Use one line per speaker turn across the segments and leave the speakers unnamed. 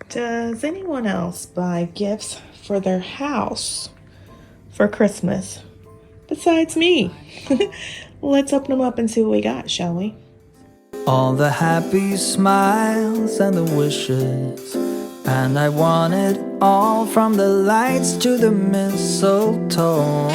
Does anyone else buy gifts for their house for Christmas besides me? Let's open them up and see what we got, shall we?
All the happy smiles and the wishes, and I want it all, from the lights to the mistletoe.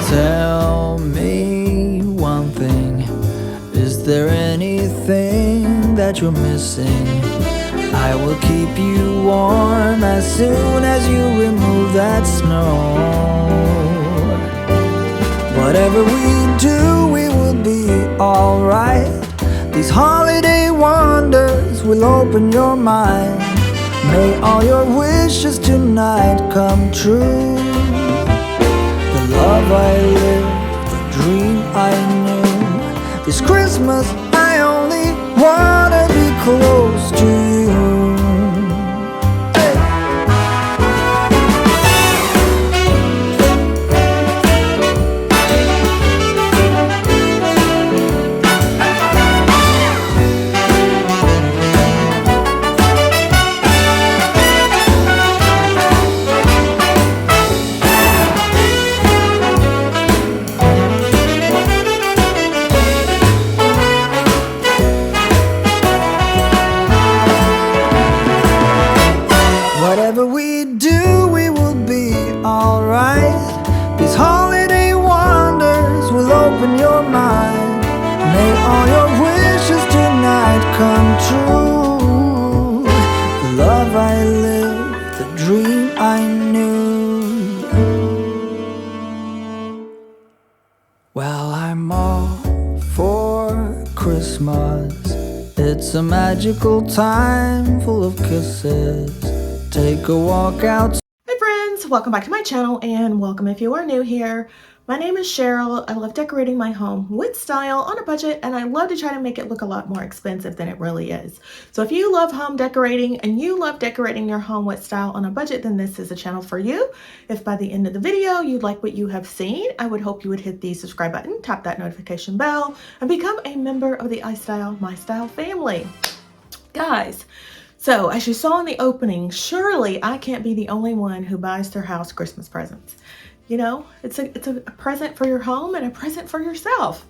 Tell me one thing, is there anything that you're missing? I will keep you warm as soon as you remove that snow. Whatever we do, we will be alright. These holiday wonders will open your mind. May all your wishes tonight come true. The love I lived, the dream I knew. This Christmas I only wanna be close to you. Whatever we do, we will be alright. These holiday wonders will open your mind. May all your wishes tonight come true. The love I lived, the dream I knew. Well, I'm all for Christmas. It's a magical time full of kisses. Take a walk out.
Hey friends, welcome back to my channel and welcome if you are new here. My name is Cheryl. I love decorating my home with style on a budget, and I love to try to make it look a lot more expensive than it really is. So if you love home decorating and you love decorating your home with style on a budget, then this is a channel for you. If by the end of the video you like what you have seen, I would hope you would hit the subscribe button, tap that notification bell, and become a member of the iStylEMYSTYLE family. Guys, so as you saw in the opening, surely I can't be the only one who buys their house Christmas presents. You know, it's a present for your home and a present for yourself.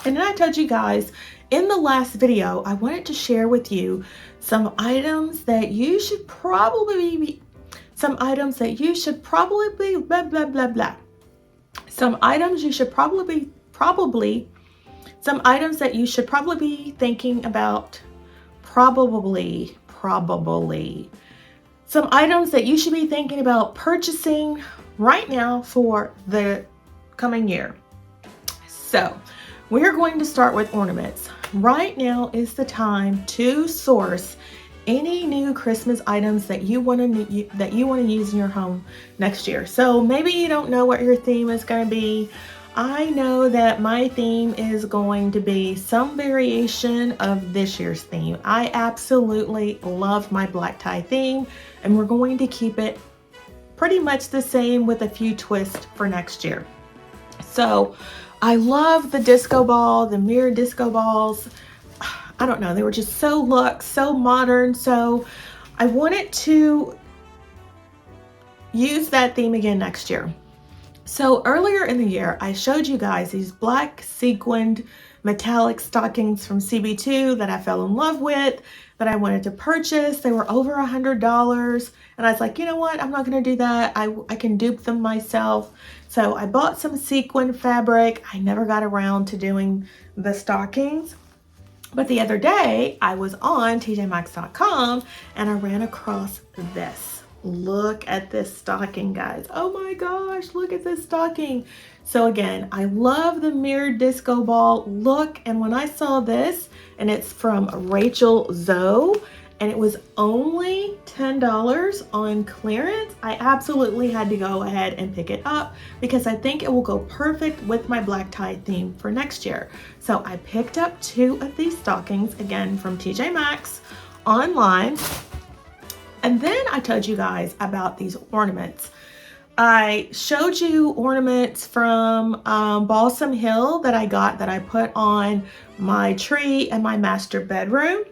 And then I told you guys in the last video, I wanted to share with you some items that you should probably be, blah, blah, blah, blah. Some items you should some items that you should probably be thinking about, some items that you should be thinking about purchasing right now for the coming year. So we're going to start with ornaments. Right now is the time to source any new Christmas items that you want to use in your home next year. So maybe you don't know what your theme is going to be. I know that my theme is going to be some variation of this year's theme. I absolutely love my black tie theme, and we're going to keep it pretty much the same with a few twists for next year. So I love the disco ball, the mirror disco balls. I don't know, they were just so luxe, so modern. So I wanted to use that theme again next year. So earlier in the year, I showed you guys these black sequined metallic stockings from CB2 that I fell in love with, that I wanted to purchase. They were over $100. And I was like, you know what? I'm not going to do that. I can dupe them myself. So I bought some sequin fabric. I never got around to doing the stockings. But the other day, I was on tjmaxx.com and I ran across this. Look at this stocking, guys. Oh my gosh, look at this stocking. So again, I love the mirrored disco ball look. And when I saw this, and it's from Rachel Zoe, and it was only $10 on clearance, I absolutely had to go ahead and pick it up because I think it will go perfect with my black tie theme for next year. So I picked up 2 of these stockings, again from TJ Maxx online. And then I told you guys about these ornaments. I showed you ornaments from Balsam Hill that I got, that I put on my tree in my master bedroom.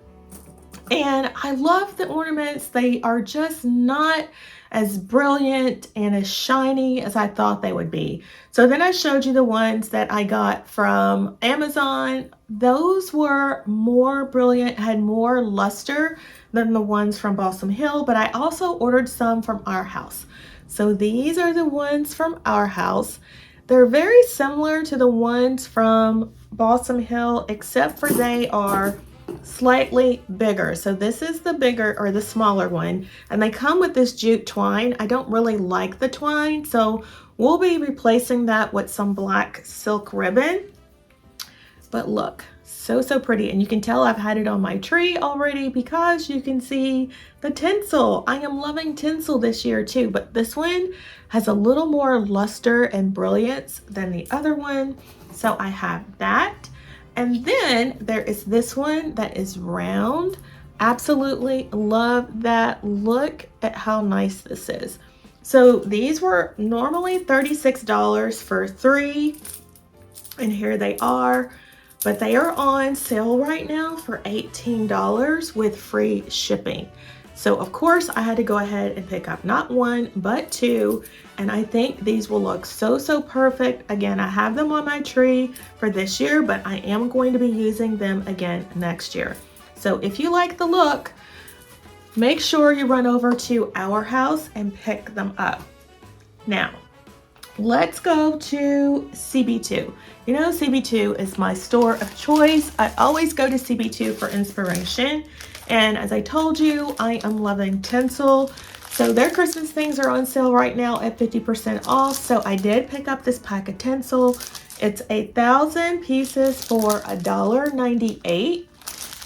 And I love the ornaments. They are just not as brilliant and as shiny as I thought they would be. So then I showed you the ones that I got from Amazon. Those were more brilliant, had more luster than the ones from Balsam Hill, but I also ordered some from Our House. So these are the ones from Our House. They're very similar to the ones from Balsam Hill, except for they are slightly bigger. So this is the bigger or the smaller one, and they come with this jute twine. I don't really like the twine, so we'll be replacing that with some black silk ribbon. But look, so pretty, and you can tell I've had it on my tree already because you can see the tinsel. I am loving tinsel this year too, but this one has a little more luster and brilliance than the other one. So I have that. And then there is this one that is round. Absolutely love that. Look at how nice this is. So these were normally $36 for 3, and here they are, but they are on sale right now for $18 with free shipping. So of course I had to go ahead and pick up not 1, but 2. And I think these will look so perfect. Again, I have them on my tree for this year, but I am going to be using them again next year. So if you like the look, make sure you run over to Our House and pick them up. Now, let's go to CB2. You know, CB2 is my store of choice. I always go to CB2 for inspiration. And as I told you, I am loving tinsel. So their Christmas things are on sale right now at 50% off. So I did pick up this pack of tinsel. It's 1,000 pieces for $1.98.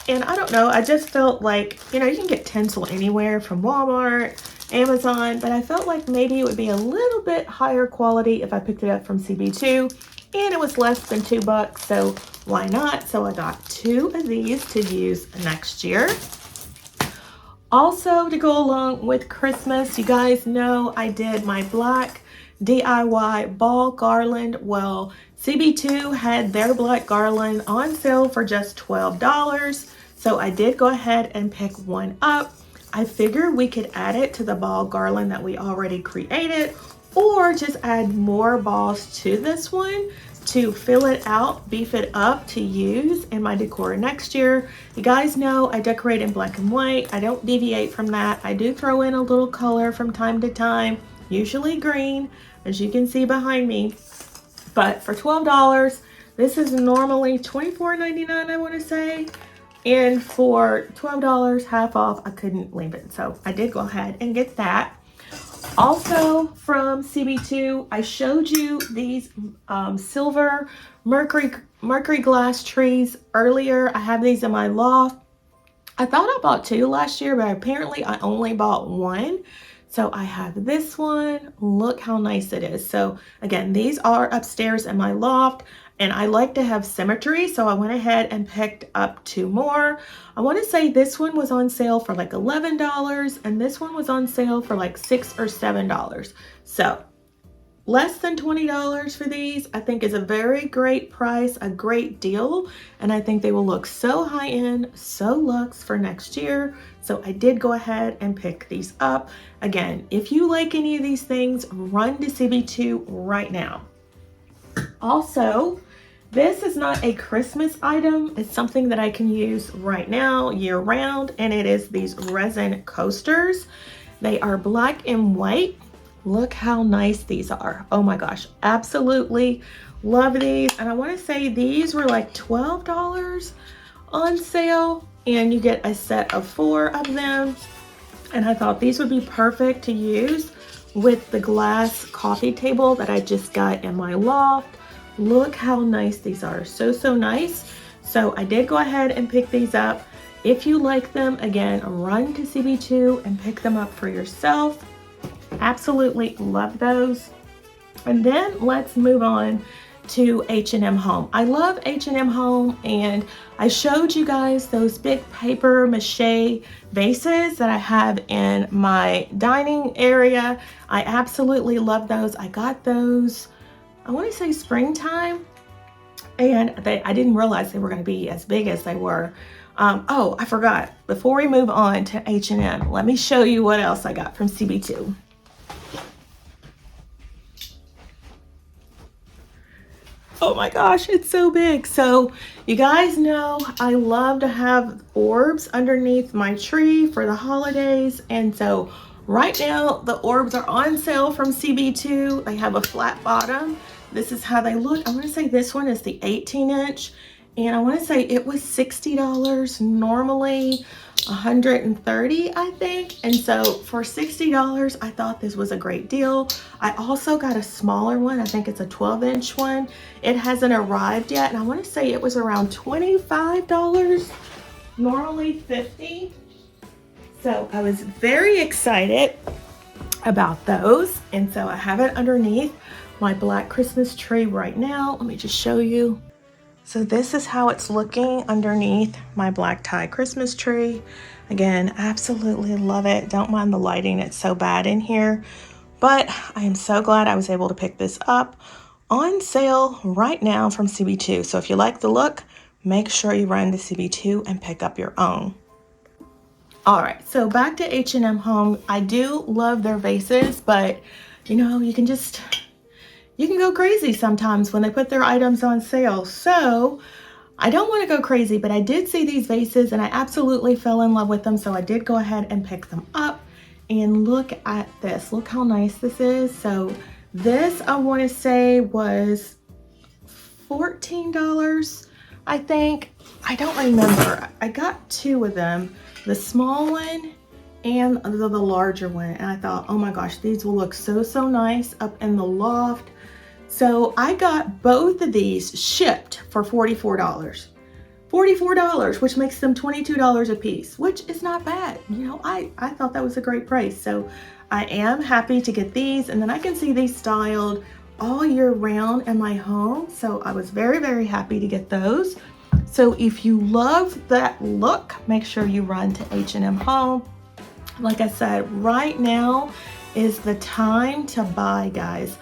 And I don't know, I just felt like, you know, you can get tinsel anywhere from Walmart, Amazon, but I felt like maybe it would be a little bit higher quality if I picked it up from CB2, and it was less than $2, so why not? So I got 2 of these to use next year. Also, to go along with Christmas, you guys know I did my black DIY ball garland. Well, CB2 had their black garland on sale for just $12, so I did go ahead and pick one up. I figured we could add it to the ball garland that we already created, or just add more balls to this one to fill it out, beef it up to use in my decor next year. You guys know I decorate in black and white. I don't deviate from that. I do throw in a little color from time to time, usually green, as you can see behind me. But for $12, this is normally $24.99, I want to say. And for $12, half off, I couldn't leave it. So I did go ahead and get that. Also from CB2, I showed you these silver mercury glass trees earlier. I have these in my loft. I thought I bought 2 last year, but apparently I only bought 1. So I have this one. Look how nice it is. So again, these are upstairs in my loft, and I like to have symmetry, so I went ahead and picked up 2 more. I want to say this one was on sale for like $11, and this one was on sale for like $6 or $7. So less than $20 for these, I think, is a very great price, a great deal, and I think they will look so high-end, so luxe for next year. So I did go ahead and pick these up. Again, if you like any of these things, run to CB2 right now. Also, this is not a Christmas item. It's something that I can use right now, year round, and it is these resin coasters. They are black and white. Look how nice these are. Oh my gosh, absolutely love these. And I want to say these were like $12 on sale, and you get a set of 4 of them. And I thought these would be perfect to use with the glass coffee table that I just got in my loft. Look how nice these are. So nice. So I did go ahead and pick these up. If you like them, again, run to CB2 and pick them up for yourself. Absolutely love those. And then let's move on to H&M Home. I love H&M Home, and I showed you guys those big paper mache vases that I have in my dining area. I absolutely love those. I got those, I want to say springtime, and I didn't realize they were going to be as big as they were. Oh, I forgot. Before we move on to H&M, let me show you what else I got from CB2. Oh my gosh, it's so big. So you guys know I love to have orbs underneath my tree for the holidays. And so right now the orbs are on sale from CB2. They have a flat bottom. This is how they look. I want to say this one is the 18-inch. And I want to say it was $60, normally $130, I think. And so for $60, I thought this was a great deal. I also got a smaller one. I think it's a 12-inch one. It hasn't arrived yet, and I want to say it was around $25, normally $50. So I was very excited about those. And so I have it underneath my black Christmas tree right now. Let me just show you. So this is how it's looking underneath my black tie Christmas tree. Again, absolutely love it. Don't mind the lighting, it's so bad in here. But I am so glad I was able to pick this up on sale right now from CB2. So if you like the look, make sure you run to CB2 and pick up your own. All right, so back to H&M Home. I do love their vases, but you know, you can go crazy sometimes when they put their items on sale. So I don't want to go crazy, but I did see these vases and I absolutely fell in love with them. So I did go ahead and pick them up. And look at this. Look how nice this is. So this, I want to say, was $14, I think. I don't remember. I got two of them, the small one and the larger one. And I thought, oh my gosh, these will look so, so nice up in the loft. So I got both of these shipped for $44. $44, which makes them $22 a piece, which is not bad. You know, I thought that was a great price. So I am happy to get these, and then I can see these styled all year round in my home. So I was very, very happy to get those. So if you love that look, make sure you run to H&M Home. Like I said, right now is the time to buy, guys.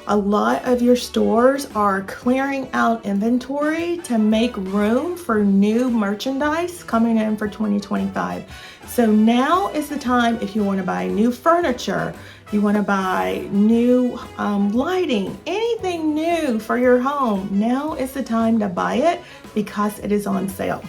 A lot of your stores are clearing out inventory to make room for new merchandise coming in for 2025. So now is the time if you want to buy new furniture, you want to buy new lighting, anything new for your home. Now is the time to buy it because it is on sale.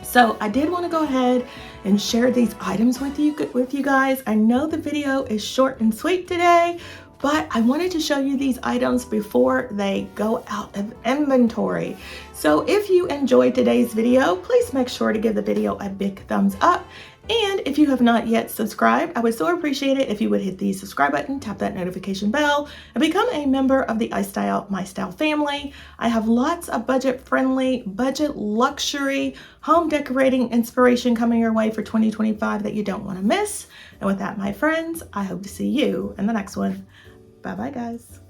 So I did want to go ahead and share these items with you guys. I know the video is short and sweet today, but I wanted to show you these items before they go out of inventory. So if you enjoyed today's video, please make sure to give the video a big thumbs up. And if you have not yet subscribed, I would so appreciate it if you would hit the subscribe button, tap that notification bell, and become a member of the iStyle family. I have lots of budget-friendly, budget luxury, home decorating inspiration coming your way for 2025 that you don't want to miss. And with that, my friends, I hope to see you in the next one. Bye-bye, guys.